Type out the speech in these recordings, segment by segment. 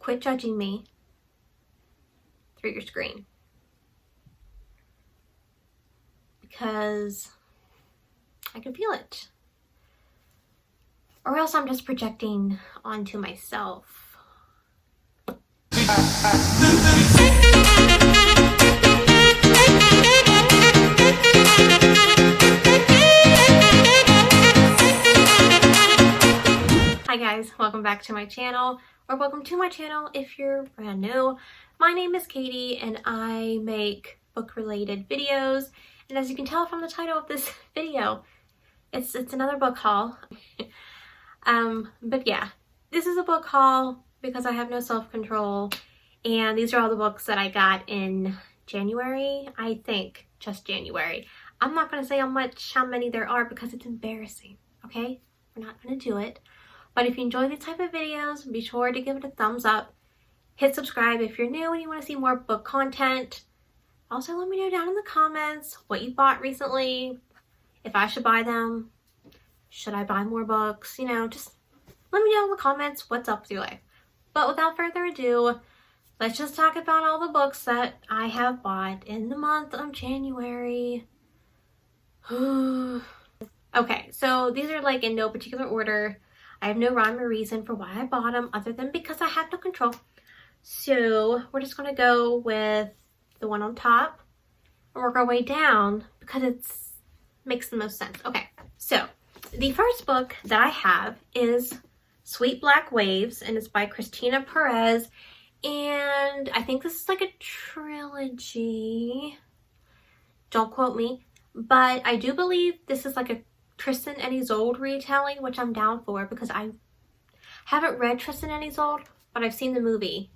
quit judging me through your screen. Because I can feel it. Or else I'm just projecting onto myself. Hi guys, welcome back to my channel, or welcome to my channel if you're brand new. My name is Katie and I make book related videos, and as you can tell from the title of this video, it's another book haul. But yeah, this is a book haul because I have no self-control, and these are all the books that I got in January. I think just January. I'm not going to say how many there are because it's embarrassing, okay? We're not going to do it. But if you enjoy these type of videos, be sure to give it a thumbs up. Hit subscribe if you're new and you want to see more book content. Also, let me know down in the comments what you bought recently, if I should buy them, should I buy more books, you know, just let me know in the comments what's up with your life. But without further ado, let's just talk about all the books that I have bought in the month of January. Okay, so these are like in no particular order. I have no rhyme or reason for why I bought them other than because I have no control. So we're just going to go with the one on top and work our way down because it makes the most sense. Okay, so the first book that I have is Sweet Black Waves, and it's by Kristina Perez, and I think this is like a trilogy. Don't quote me, but I do believe this is like a Tristan and Isolde retelling, which I'm down for because I haven't read Tristan and Isolde, but I've seen the movie.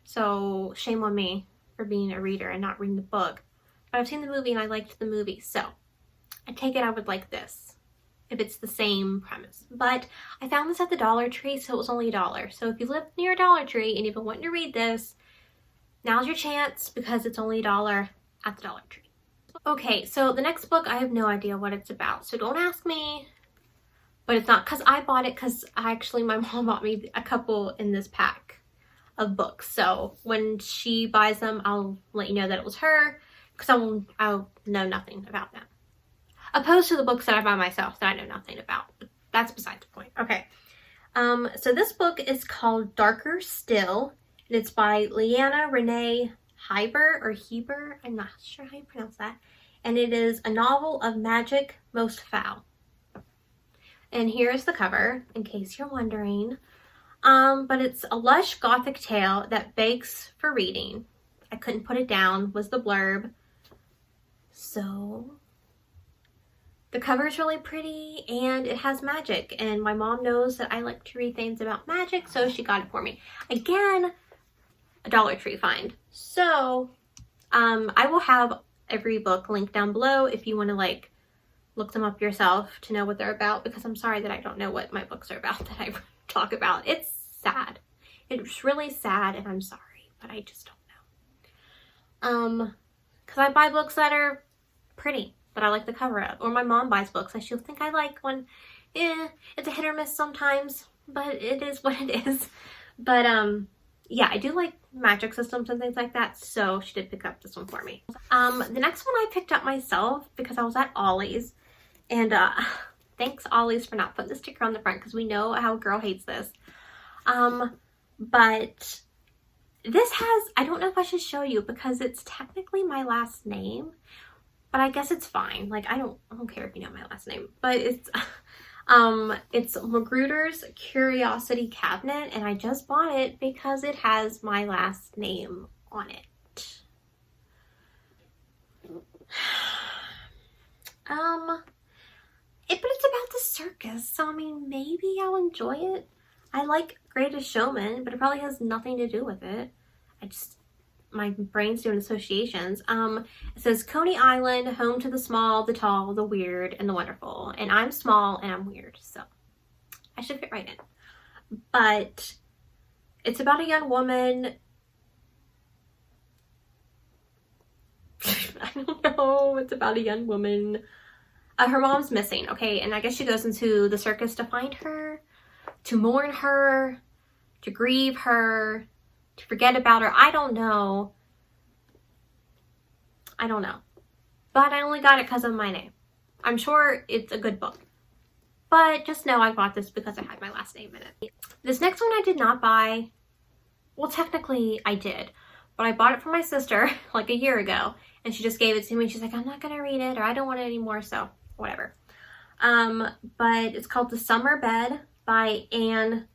So shame on me for being a reader and not reading the book. But I've seen the movie and I liked the movie, so I take it I would like this if it's the same premise. But I found this at the Dollar Tree, so it was only $1. So if you live near a Dollar Tree and you've been wanting to read this, now's your chance because it's only $1 at the Dollar Tree. Okay, so the next book, I have no idea what it's about, so don't ask me. But it's not because I bought it, because actually my mom bought me a couple in this pack of books. So when she buys them, I'll let you know that it was her, because I'll know nothing about them. Opposed to the books that I buy myself that I know nothing about. But that's besides the point. Okay, so this book is called Darker Still, and it's by Leanna, Renee, Hieber or Hieber, I'm not sure how you pronounce that, and it is a novel of magic most foul. And here's the cover, in case you're wondering. But it's a lush gothic tale that begs for reading. I couldn't put it down, was the blurb. So the cover is really pretty and it has magic, and my mom knows that I like to read things about magic, so she got it for me. Again, a Dollar Tree find. So I will have every book linked down below if you want to like look them up yourself to know what they're about, because I'm sorry that I don't know what my books are about that I talk about. It's sad. It's really sad, and I'm sorry, but I just don't know. Because I buy books that are pretty, but I like the cover of, or my mom buys books that she'll think I like when, it's a hit or miss sometimes, but it is what it is. But yeah, I do like magic systems and things like that, so she did pick up this one for me. The next one I picked up myself because I was at Ollie's, and thanks Ollie's for not putting the sticker on the front, because we know how a girl hates this. But this has, I don't know if I should show you because it's technically my last name, but I guess it's fine. Like, I don't care if you know my last name, but it's Magruder's Curiosity Cabinet, and I just bought it because it has my last name on it. But it's about the circus, so I mean, maybe I'll enjoy it. I like Greatest Showman, but it probably has nothing to do with it. My brain's doing associations. It says Coney Island, home to the small, the tall, the weird, and the wonderful. And I'm small and I'm weird, so I should fit right in. But it's about a young woman. I don't know. It's about a young woman. Her mom's missing, okay? And I guess she goes into the circus to find her, to mourn her, to grieve her, to forget about her. I don't know. I don't know. But I only got it because of my name. I'm sure it's a good book. But just know I bought this because I had my last name in it. This next one I did not buy. Well, technically I did. But I bought it for my sister like a year ago. And she just gave it to me. She's like, I'm not going to read it, or I don't want it anymore. So whatever. But it's called The Summer Bed by Ann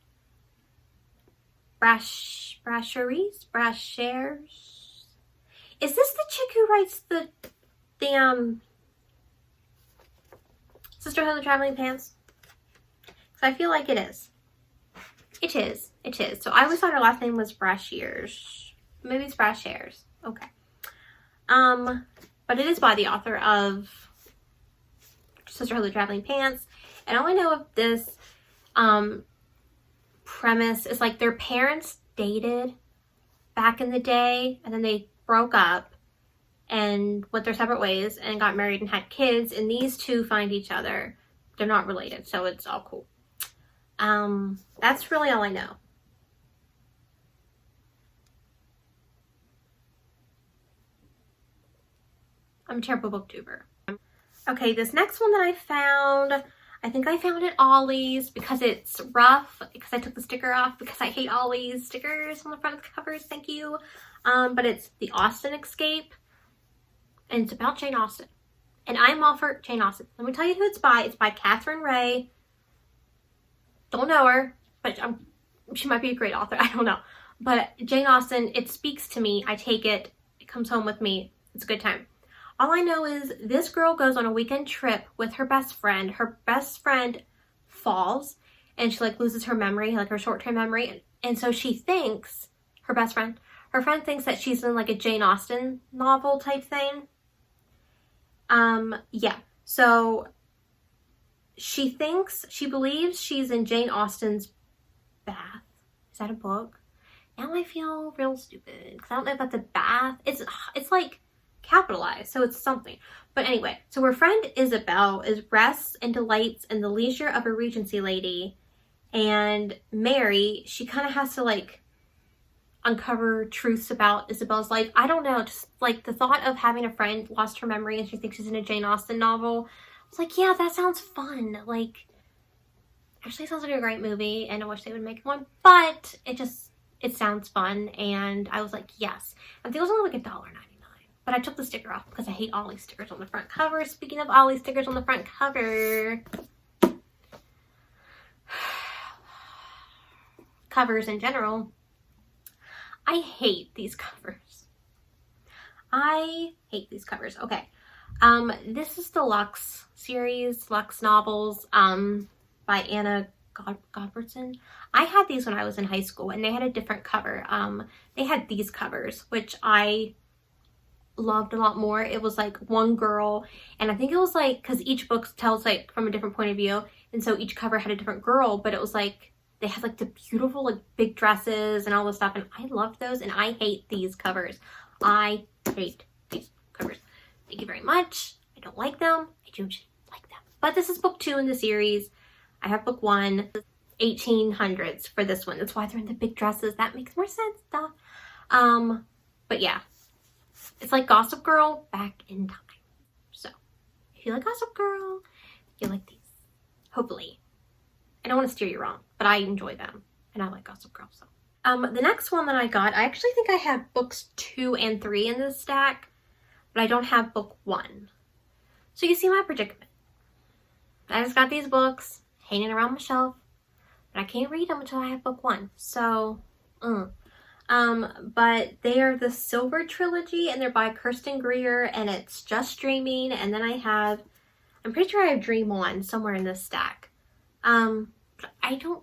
Brashares? Is this the chick who writes the damn Sisterhood of the Traveling Pants? Because I feel like it is. It is. It is. So I always thought her last name was Brashares. Maybe it's Brashares. Okay. But it is by the author of Sisterhood of the Traveling Pants. And all I know of this premise is like their parents dated back in the day, and then they broke up and went their separate ways and got married and had kids, and these two find each other. They're not related, so it's all cool. That's really all I know. I'm a terrible booktuber. Okay, this next one that I found, I think I found at Ollie's because it's rough, because I took the sticker off, because I hate Ollie's stickers on the front of the covers, thank you. But it's The Austen Escape, and it's about Jane Austen. And I'm all for Jane Austen. Let me tell you who it's by. It's by Katherine Reay. Don't know her, but she might be a great author. I don't know. But Jane Austen, it speaks to me. I take it. It comes home with me. It's a good time. All I know is this girl goes on a weekend trip with her best friend. Her best friend falls and she like loses her memory, like her short-term memory. And so she thinks, her friend thinks that she's in like a Jane Austen novel type thing. Yeah. So she believes she's in Jane Austen's bath. Is that a book? Now I feel real stupid because I don't know about the bath. It's like capitalized, so it's something. But anyway, so her friend Isabel rests and delights in the leisure of a Regency lady, and Mary, she kind of has to like uncover truths about Isabel's life. I don't know, just like the thought of having a friend lost her memory and she thinks she's in a Jane Austen novel. I was like, yeah, that sounds fun. Like, actually sounds like a great movie, and I wish they would make one, but it sounds fun, and I was like, yes. I think it was only like $1.99. But I took the sticker off because I hate Ollie stickers on the front cover. Speaking of Ollie stickers on the front cover. Covers in general. I hate these covers. I hate these covers. Okay. This is the Lux series, Lux novels, by Anna Godberson. I had these when I was in high school, and they had a different cover. They had these covers, which I loved a lot more. It was like one girl, and I think it was like, because each book tells like from a different point of view, and so each cover had a different girl, but it was like they had like the beautiful like big dresses and all this stuff, and I loved those, and I hate these covers. I hate these covers. Thank you very much. I don't like them. I don't like them. But this is book 2 in the series. I have book 1, 1800s for this one. That's why they're in the big dresses. That makes more sense though. But yeah. It's like Gossip Girl back in time. So, if you like Gossip Girl, you like these. Hopefully. I don't want to steer you wrong, but I enjoy them. And I like Gossip Girl, so. The next one that I got, I actually think I have books 2 and 3 in this stack, but I don't have book 1. So you see my predicament. I just got these books hanging around my shelf, but I can't read them until I have book 1. So, but they are the Silver Trilogy, and they're by Kirstin Gier, and it's Just Dreaming, and then I'm pretty sure I have Dream On somewhere in this stack. I don't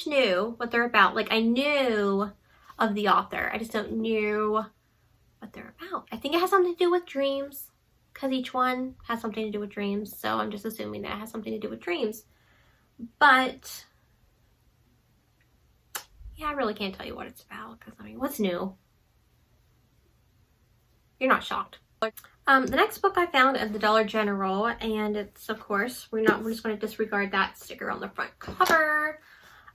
know what they're about. Like, I knew of the author, I just don't know what they're about. I think it has something to do with dreams, because each one has something to do with dreams, so I'm just assuming that it has something to do with dreams. But yeah, I really can't tell you what it's about, because I mean, what's new? You're not shocked. The next book I found at the Dollar General, and it's, of course, we're just going to disregard that sticker on the front cover.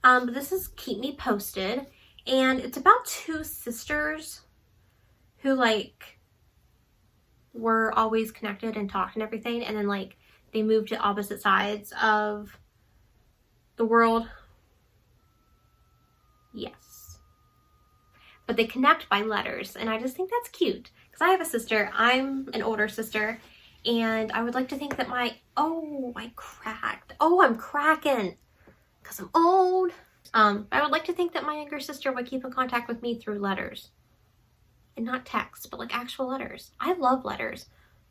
But this is Keep Me Posted, and it's about two sisters who like were always connected and talked and everything, and then like they moved to opposite sides of the world. Yes. But they connect by letters, and I just think that's cute. Because I have a sister. I'm an older sister, and I would like to think that I cracked. Oh, I'm cracking. Because I'm old. I would like to think that my younger sister would keep in contact with me through letters. And not text, but like actual letters. I love letters.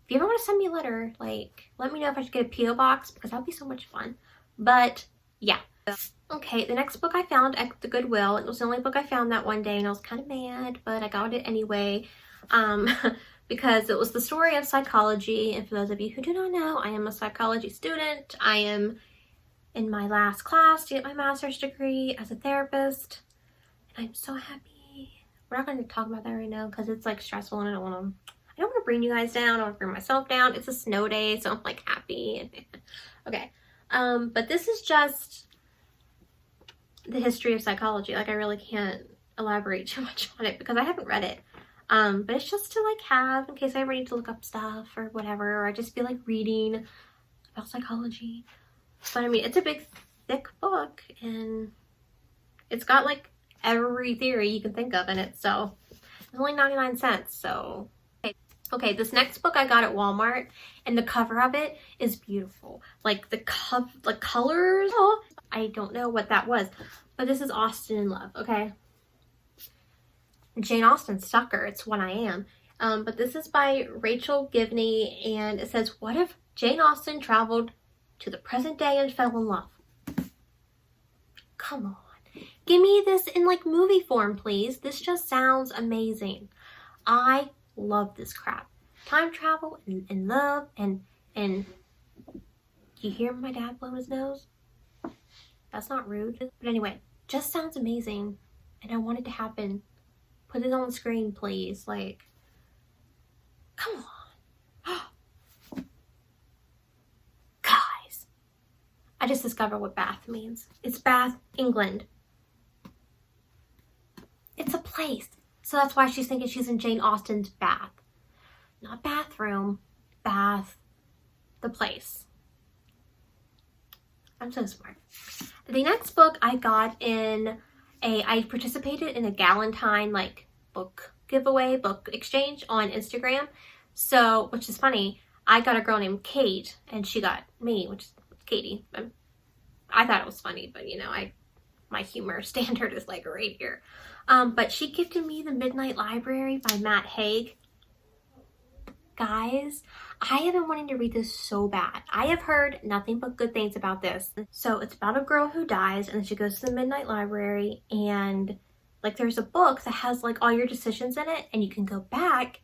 If you ever want to send me a letter, like, let me know if I should get a P.O. box, because that'd be so much fun. But, yeah. Okay, the next book I found at the Goodwill. It was the only book I found that one day, and I was kind of mad, but I got it anyway. Because it was the story of psychology. And for those of you who do not know, I am a psychology student. I am in my last class to get my master's degree as a therapist. And I'm so happy. We're not going to talk about that right now because it's like stressful, and I don't want to bring you guys down. I don't want to bring myself down. It's a snow day, so I'm like happy. Okay. But this is just the history of psychology. Like, I really can't elaborate too much on it because I haven't read it. But it's just to like have in case I ever need to look up stuff or whatever, or I just feel like reading about psychology. But I mean, it's a big thick book, and it's got like every theory you can think of in it, so it's only 99 cents. So okay, this next book I got at Walmart, and the cover of it is beautiful. Like the colors, oh, I don't know what that was, but this is Austen in Love. Okay, Jane Austen sucker, it's what I am. But this is by Rachel Giveny, and it says, what if Jane Austen traveled to the present day and fell in love? Come on. Give me this in like movie form, please. This just sounds amazing. I love this crap. Time travel and love and you hear my dad blow his nose? That's not rude. But anyway, just sounds amazing, and I want it to happen. Put it on the screen, please. Like, come on. Guys, I just discovered what Bath means. It's Bath, England. It's a place. So that's why she's thinking she's in Jane Austen's bath. Not bathroom, bath, the place. I'm so smart. The next book I got I participated in a Galentine like book giveaway, book exchange on Instagram. So, which is funny, I got a girl named Kate, and she got me, which is Katie. I thought it was funny, but you know, my humor standard is like right here. But she gifted me The Midnight Library by Matt Haig. Guys, I have been wanting to read this so bad. I have heard nothing but good things about this. So it's about a girl who dies, and then she goes to the Midnight Library, and like there's a book that has like all your decisions in it, and you can go back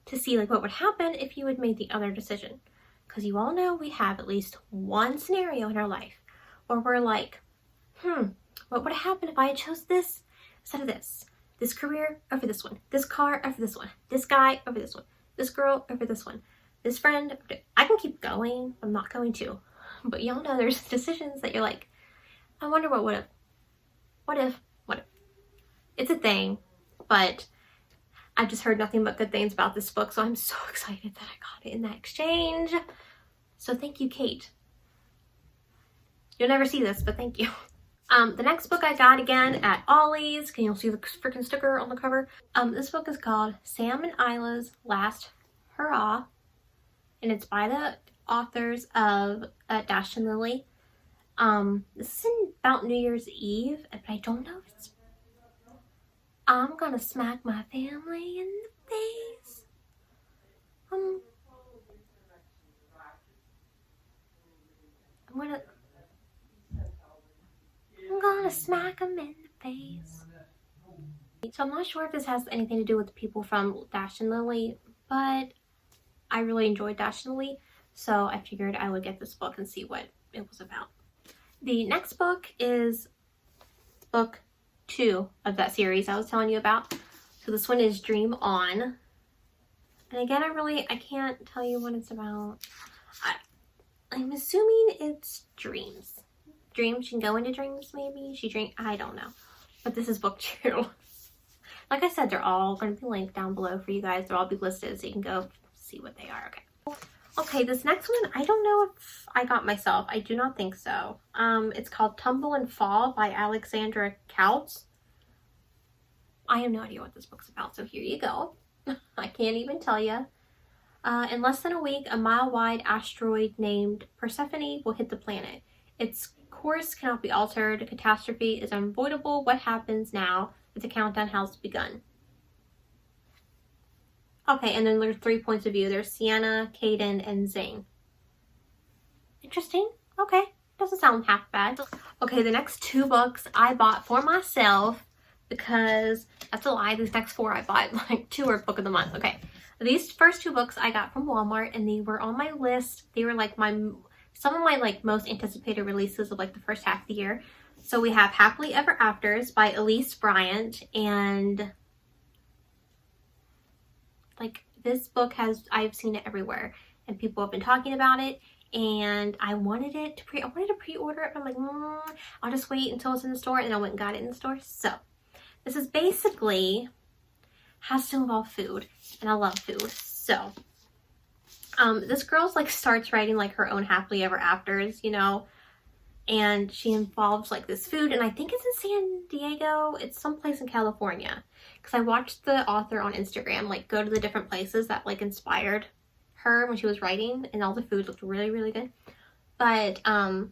to see like what would happen if you had made the other decision. Because you all know we have at least one scenario in our life where we're like, what would happen if I had chose this instead of this? This career over this one. This car over this one. This guy over this one. This girl over this one. This friend. I can keep going. I'm not going to. But y'all know there's decisions that you're like, I wonder what would have. What if? What if? It's a thing. But I've just heard nothing but good things about this book. So I'm so excited that I got it in that exchange. So thank you, Kate. You'll never see this, but thank you. The next book I got again at Ollie's. Can you see the freaking sticker on the cover? This book is called Sam and Islas Last, Hurrah. And it's by the authors of Dash and Lily. This is about New Year's Eve, but I don't know if it's... I'm gonna smack my family in the face. I'm gonna smack them in the face. So I'm not sure if this has anything to do with the people from Dash and Lily, but I really enjoyed Dash and Lily, so I figured I would get this book and see what it was about. The next book is book 2 of that series I was telling you about. So this one is Dream On. And again, I can't tell you what it's about. I'm assuming it's dreams. dreams. She can go into dreams, maybe. I don't know. But this is book 2. Like I said, they're all going to be linked down below for you guys. They'll all be listed so you can go see what they are. Okay. Okay, this next one, I don't know if I got myself. I do not think so. It's called Tumble and Fall by Alexandra Coutts. I have no idea what this book's about, so here you go. I can't even tell you. In less than a week, a mile-wide asteroid named Persephone will hit the planet. Its course cannot be altered. A catastrophe is unavoidable. What happens now that the countdown has begun? Okay, and then there's 3 points of view. There's Sienna, Caden, and Zane. Interesting. Okay, doesn't sound half bad. Okay, the next 2 books I bought for myself because, that's a lie, these next 4 I bought, like 2 are book of the month. Okay, these first 2 books I got from Walmart, and they were on my list. They were like some of my like most anticipated releases of like the first half of the year. So we have Happily Ever Afters by Elise, Bryant, and like this book I've seen it everywhere and people have been talking about it, and I wanted to pre-order it, but I'm like, I'll just wait until it's in the store, and I went and got it in the store. So this is basically has to involve food, and I love food. So this girl's like starts writing like her own happily ever afters, you know, and she involves like this food, and I think it's in San Diego. It's someplace in California, because I watched the author on Instagram like go to the different places that like inspired her when she was writing, and all the food looked really, really good. But I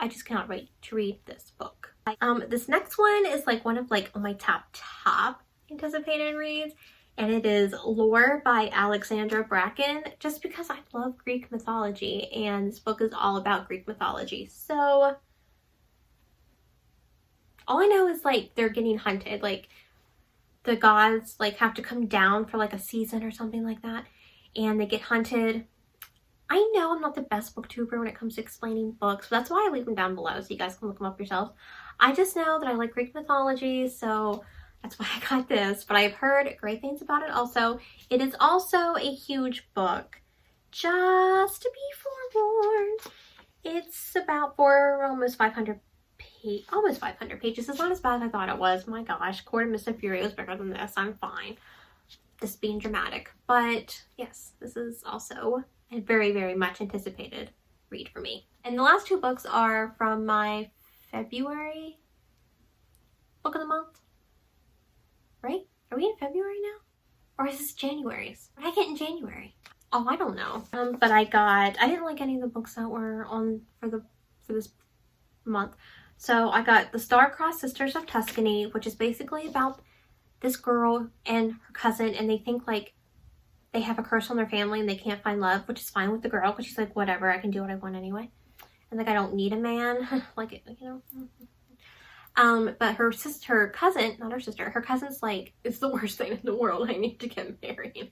just cannot wait to read this book. This next one is like one of like my top anticipated reads, and it is Lore by Alexandra Bracken, just because I love Greek mythology, and this book is all about Greek mythology. So all I know is like they're getting hunted, like the gods like have to come down for like a season or something like that, and they get hunted. I know I'm not the best booktuber when it comes to explaining books, but that's why I leave them down below so you guys can look them up yourselves. I just know that I like Greek mythology, so that's why I got this, but I've heard great things about it also. It is also a huge book, just to be forewarned. It's about almost 500 pages. It's not as bad as I thought it was. My gosh, Court of Mist and Fury was bigger than this. I'm fine. This being dramatic. But yes, this is also a very, very much anticipated read for me. And the last 2 books are from my February book of the month. Right? Are we in February now? Or is this January's? What did I get in January? Oh, I don't know. But I didn't like any of the books that were on for this month. So I got The Star-Crossed Sisters of Tuscanny, which is basically about this girl and her cousin, and they think like they have a curse on their family and they can't find love, which is fine with the girl, because she's like, whatever, I can do what I want anyway. And like, I don't need a man. Like, you know. But her cousin's like, it's the worst thing in the world. I need to get married.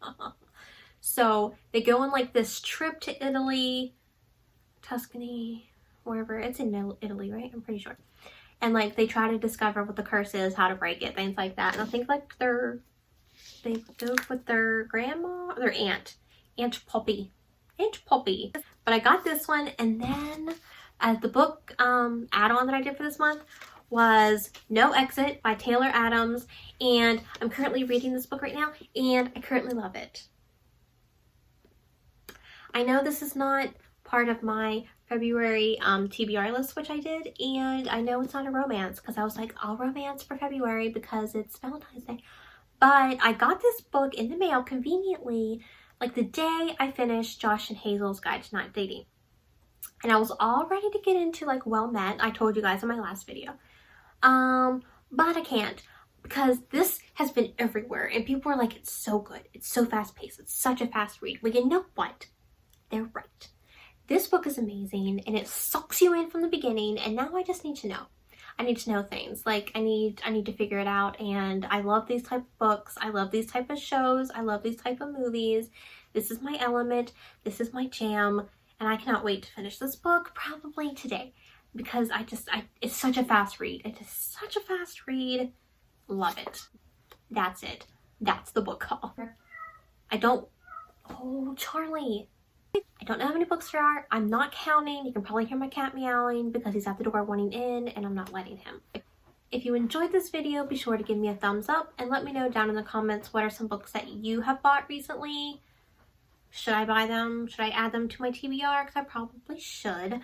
So they go on like this trip to Italy, Tuscany, wherever. It's in Italy, right? I'm pretty sure. And like they try to discover what the curse is, how to break it, things like that. And I think like they go with their grandma, their Aunt Poppy. But I got this one, and then the book add-on that I did for this month was No Exit by Taylor Adams, and I'm currently reading this book right now, and I currently love it. I know this is not part of my February TBR list, which I did, and I know it's not a romance, because I was like, I'll romance for February because it's Valentine's Day. But I got this book in the mail conveniently, like the day I finished Josh and Hazel's Guide to Not Dating. And I was all ready to get into like Well Met. I told you guys in my last video. But I can't, because this has been everywhere and people are like, it's so good, it's so fast paced, it's such a fast read. Well, you know what? They're right. This book is amazing, and it sucks you in from the beginning, and now I just need to know. I need to know things. Like, I need to figure it out, and I love these type of books. I love these type of shows. I love these type of movies. This is my element. This is my jam, and I cannot wait to finish this book, probably today, because it's such a fast read. It is such a fast read. Love it. That's it. That's the book haul. Oh, Charlie. I don't know how many books there are. I'm not counting. You can probably hear my cat meowing because he's at the door wanting in and I'm not letting him. If you enjoyed this video, be sure to give me a thumbs up and let me know down in the comments what are some books that you have bought recently. Should I buy them? Should I add them to my TBR? Because I probably should.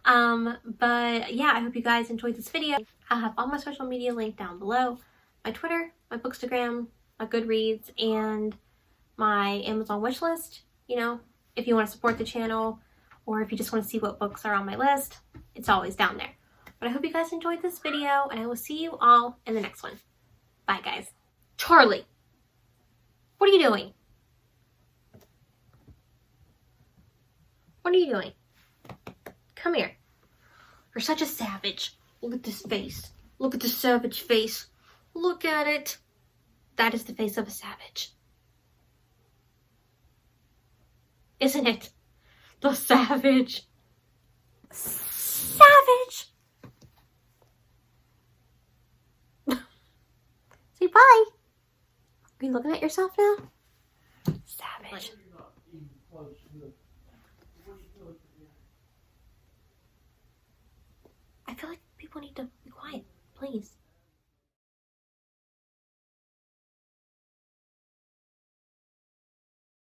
But yeah, I hope you guys enjoyed this video. I'll have all my social media linked down below. My Twitter, my Bookstagram, my Goodreads, and my Amazon wishlist. You know, if you want to support the channel or if you just want to see what books are on my list, it's always down there. But I hope you guys enjoyed this video and I will see you all in the next one. Bye guys. Charlie, what are you doing? What are you doing? Come here. You're such a savage. Look at this face. Look at the savage face. Look at it. That is the face of a savage. Isn't it? The savage. Savage. Say bye. Are you looking at yourself now? Savage. I feel like people need to be quiet, please.